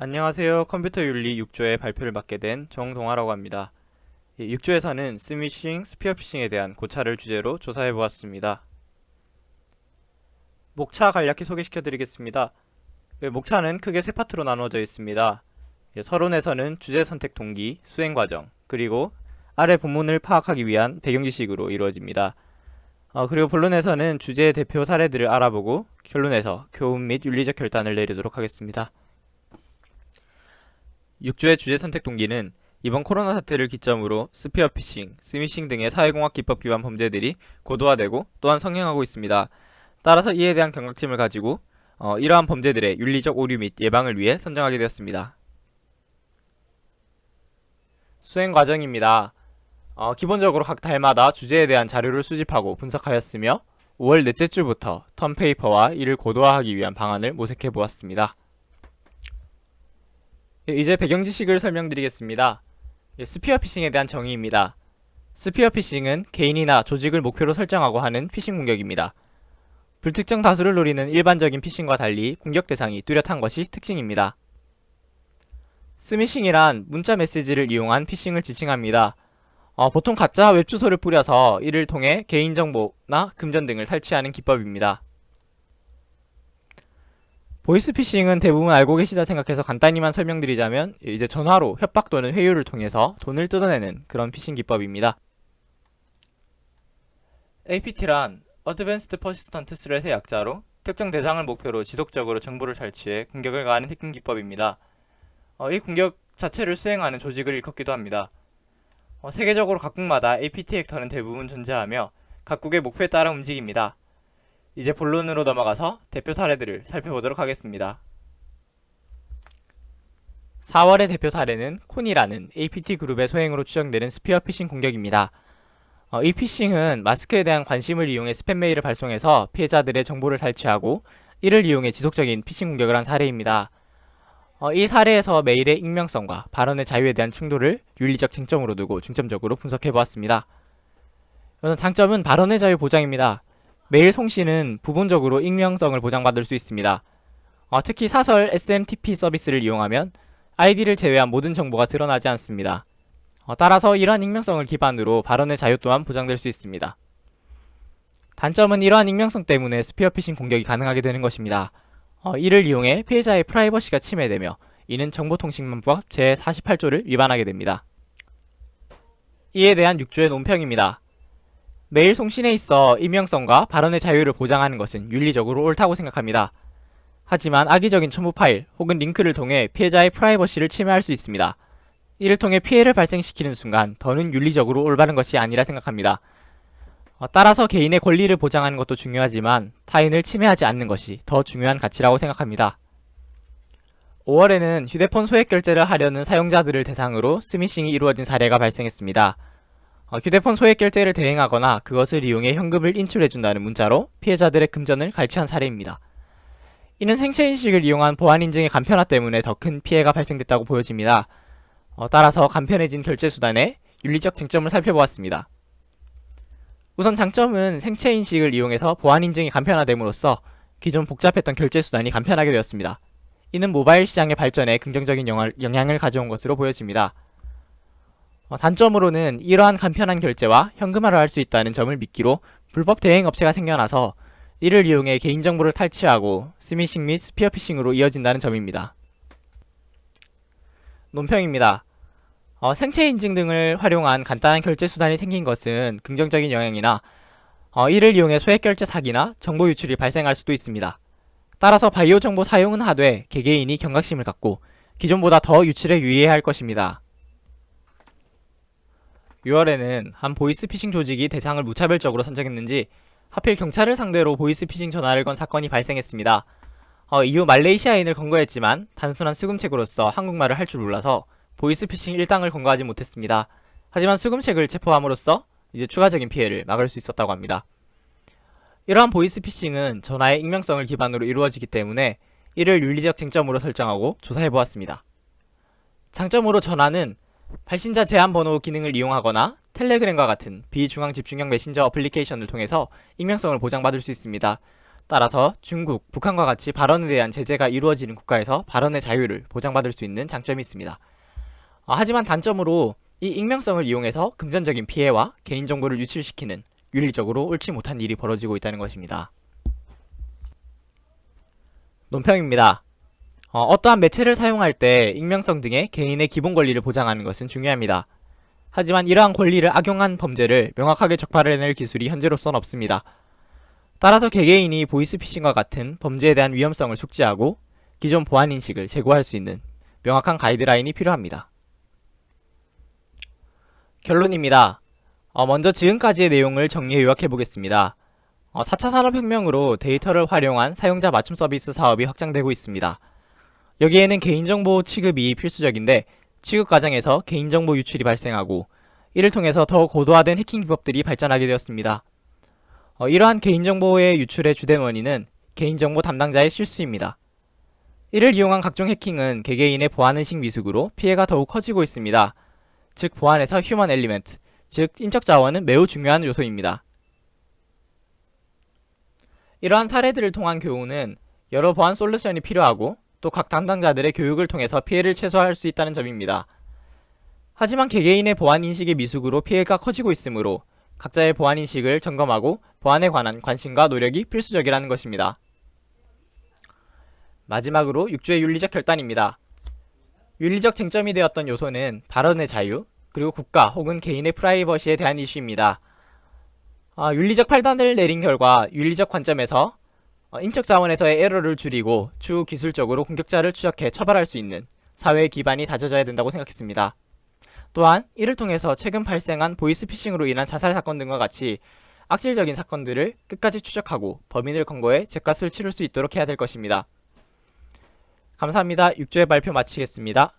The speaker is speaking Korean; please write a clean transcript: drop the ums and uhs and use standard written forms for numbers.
안녕하세요. 컴퓨터 윤리 6조의 발표를 맡게 된 정동아라고 합니다. 6조에서는 스미싱, 스피어피싱에 대한 고찰을 주제로 조사해 보았습니다. 목차 간략히 소개시켜 드리겠습니다. 목차는 크게 세 파트로 나누어져 있습니다. 서론에서는 주제 선택 동기, 수행 과정, 그리고 아래 본문을 파악하기 위한 배경 지식으로 이루어집니다. 그리고 본론에서는 주제의 대표 사례들을 알아보고 결론에서 교훈 및 윤리적 결단을 내리도록 하겠습니다. 6조의 주제 선택 동기는 이번 코로나 사태를 기점으로 스피어피싱, 스미싱 등의 사회공학 기법 기반 범죄들이 고도화되고 또한 성행하고 있습니다. 따라서 이에 대한 경각심을 가지고 이러한 범죄들의 윤리적 오류 및 예방을 위해 선정하게 되었습니다. 수행 과정입니다. 기본적으로 각 달마다 주제에 대한 자료를 수집하고 분석하였으며 5월 넷째 주부터 턴페이퍼와 이를 고도화하기 위한 방안을 모색해 보았습니다. 이제 배경 지식을 설명드리겠습니다. 스피어피싱에 대한 정의입니다. 스피어피싱은 개인이나 조직을 목표로 설정하고 하는 피싱 공격입니다. 불특정 다수를 노리는 일반적인 피싱과 달리 공격 대상이 뚜렷한 것이 특징입니다. 스미싱이란 문자 메시지를 이용한 피싱을 지칭합니다. 보통 가짜 웹주소를 뿌려서 이를 통해 개인정보나 금전 등을 탈취하는 기법입니다. 보이스피싱은 대부분 알고 계시다 생각해서 간단히만 설명드리자면 이제 전화로 협박 또는 회유를 통해서 돈을 뜯어내는 그런 피싱 기법입니다. APT란 Advanced Persistent Threat의 약자로 특정 대상을 목표로 지속적으로 정보를 탈취해 공격을 가하는 해킹 기법입니다. 이 공격 자체를 수행하는 조직을 일컫기도 합니다. 세계적으로 각국마다 APT 액터는 대부분 존재하며 각국의 목표에 따라 움직입니다. 이제 본론으로 넘어가서 대표 사례들을 살펴보도록 하겠습니다. 4월의 대표 사례는 콘이라는 APT 그룹의 소행으로 추정되는 스피어피싱 공격입니다. 이 피싱은 마스크에 대한 관심을 이용해 스팸 메일을 발송해서 피해자들의 정보를 탈취하고 이를 이용해 지속적인 피싱 공격을 한 사례입니다. 이 사례에서 메일의 익명성과 발언의 자유에 대한 충돌을 윤리적 쟁점으로 두고 중점적으로 분석해보았습니다. 장점은 발언의 자유 보장입니다. 메일 송신은 부분적으로 익명성을 보장받을 수 있습니다. 특히 사설 SMTP 서비스를 이용하면 아이디를 제외한 모든 정보가 드러나지 않습니다. 따라서 이러한 익명성을 기반으로 발언의 자유 또한 보장될 수 있습니다. 단점은 이러한 익명성 때문에 스피어피싱 공격이 가능하게 되는 것입니다. 이를 이용해 피해자의 프라이버시가 침해되며 이는 정보통신망법 제48조를 위반하게 됩니다. 이에 대한 6조의 논평입니다. 메일 송신에 있어 익명성과 발언의 자유를 보장하는 것은 윤리적으로 옳다고 생각합니다. 하지만 악의적인 첨부 파일 혹은 링크를 통해 피해자의 프라이버시를 침해할 수 있습니다. 이를 통해 피해를 발생시키는 순간 더는 윤리적으로 올바른 것이 아니라 생각합니다. 따라서 개인의 권리를 보장하는 것도 중요하지만 타인을 침해하지 않는 것이 더 중요한 가치라고 생각합니다. 5월에는 휴대폰 소액 결제를 하려는 사용자들을 대상으로 스미싱이 이루어진 사례가 발생했습니다. 휴대폰 소액 결제를 대행하거나 그것을 이용해 현금을 인출해준다는 문자로 피해자들의 금전을 갈취한 사례입니다. 이는 생체인식을 이용한 보안인증의 간편화 때문에 더 큰 피해가 발생됐다고 보여집니다. 따라서 간편해진 결제수단의 윤리적 쟁점을 살펴보았습니다. 우선 장점은 생체인식을 이용해서 보안인증이 간편화됨으로써 기존 복잡했던 결제수단이 간편하게 되었습니다. 이는 모바일 시장의 발전에 긍정적인 영향을 가져온 것으로 보여집니다. 단점으로는 이러한 간편한 결제와 현금화를 할 수 있다는 점을 미끼로 불법 대행 업체가 생겨나서 이를 이용해 개인정보를 탈취하고 스미싱 및 스피어피싱으로 이어진다는 점입니다. 논평입니다. 생체 인증 등을 활용한 간단한 결제 수단이 생긴 것은 긍정적인 영향이나 이를 이용해 소액 결제 사기나 정보 유출이 발생할 수도 있습니다. 따라서 바이오 정보 사용은 하되 개개인이 경각심을 갖고 기존보다 더 유출에 유의해야 할 것입니다. 6월에는 한 보이스피싱 조직이 대상을 무차별적으로 선정했는지 하필 경찰을 상대로 보이스피싱 전화를 건 사건이 발생했습니다. 이후 말레이시아인을 검거했지만 단순한 수금책으로서 한국말을 할 줄 몰라서 보이스피싱 일당을 검거하지 못했습니다. 하지만 수금책을 체포함으로써 이제 추가적인 피해를 막을 수 있었다고 합니다. 이러한 보이스피싱은 전화의 익명성을 기반으로 이루어지기 때문에 이를 윤리적 쟁점으로 설정하고 조사해보았습니다. 장점으로 전화는 발신자 제한 번호 기능을 이용하거나 텔레그램과 같은 비중앙 집중형 메신저 어플리케이션을 통해서 익명성을 보장받을 수 있습니다. 따라서 중국, 북한과 같이 발언에 대한 제재가 이루어지는 국가에서 발언의 자유를 보장받을 수 있는 장점이 있습니다. 하지만 단점으로 이 익명성을 이용해서 금전적인 피해와 개인정보를 유출시키는 윤리적으로 옳지 못한 일이 벌어지고 있다는 것입니다. 논평입니다. 어떠한 매체를 사용할 때 익명성 등의 개인의 기본 권리를 보장하는 것은 중요합니다. 하지만 이러한 권리를 악용한 범죄를 명확하게 적발해낼 기술이 현재로선 없습니다. 따라서 개개인이 보이스피싱과 같은 범죄에 대한 위험성을 숙지하고 기존 보안인식을 제고할 수 있는 명확한 가이드라인이 필요합니다. 결론입니다. 먼저 지금까지의 내용을 정리해 요약해보겠습니다. 4차 산업혁명으로 데이터를 활용한 사용자 맞춤 서비스 사업이 확장되고 있습니다. 여기에는 개인정보 취급이 필수적인데 취급 과정에서 개인정보 유출이 발생하고 이를 통해서 더 고도화된 해킹 기법들이 발전하게 되었습니다. 이러한 개인정보의 유출의 주된 원인은 개인정보 담당자의 실수입니다. 이를 이용한 각종 해킹은 개개인의 보안의식 미숙으로 피해가 더욱 커지고 있습니다. 즉 보안에서 휴먼 엘리멘트, 즉 인적 자원은 매우 중요한 요소입니다. 이러한 사례들을 통한 교훈은 여러 보안 솔루션이 필요하고 또 각 담당자들의 교육을 통해서 피해를 최소화할 수 있다는 점입니다. 하지만 개개인의 보안인식의 미숙으로 피해가 커지고 있으므로 각자의 보안인식을 점검하고 보안에 관한 관심과 노력이 필수적이라는 것입니다. 마지막으로 6주의 윤리적 결단입니다. 윤리적 쟁점이 되었던 요소는 발언의 자유, 그리고 국가 혹은 개인의 프라이버시에 대한 이슈입니다. 윤리적 판단을 내린 결과 윤리적 관점에서 인적 자원에서의 에러를 줄이고 추후 기술적으로 공격자를 추적해 처벌할 수 있는 사회의 기반이 다져져야 된다고 생각했습니다. 또한 이를 통해서 최근 발생한 보이스피싱으로 인한 자살 사건 등과 같이 악질적인 사건들을 끝까지 추적하고 범인을 검거해 죗값을 치를 수 있도록 해야 될 것입니다. 감사합니다. 6주의 발표 마치겠습니다.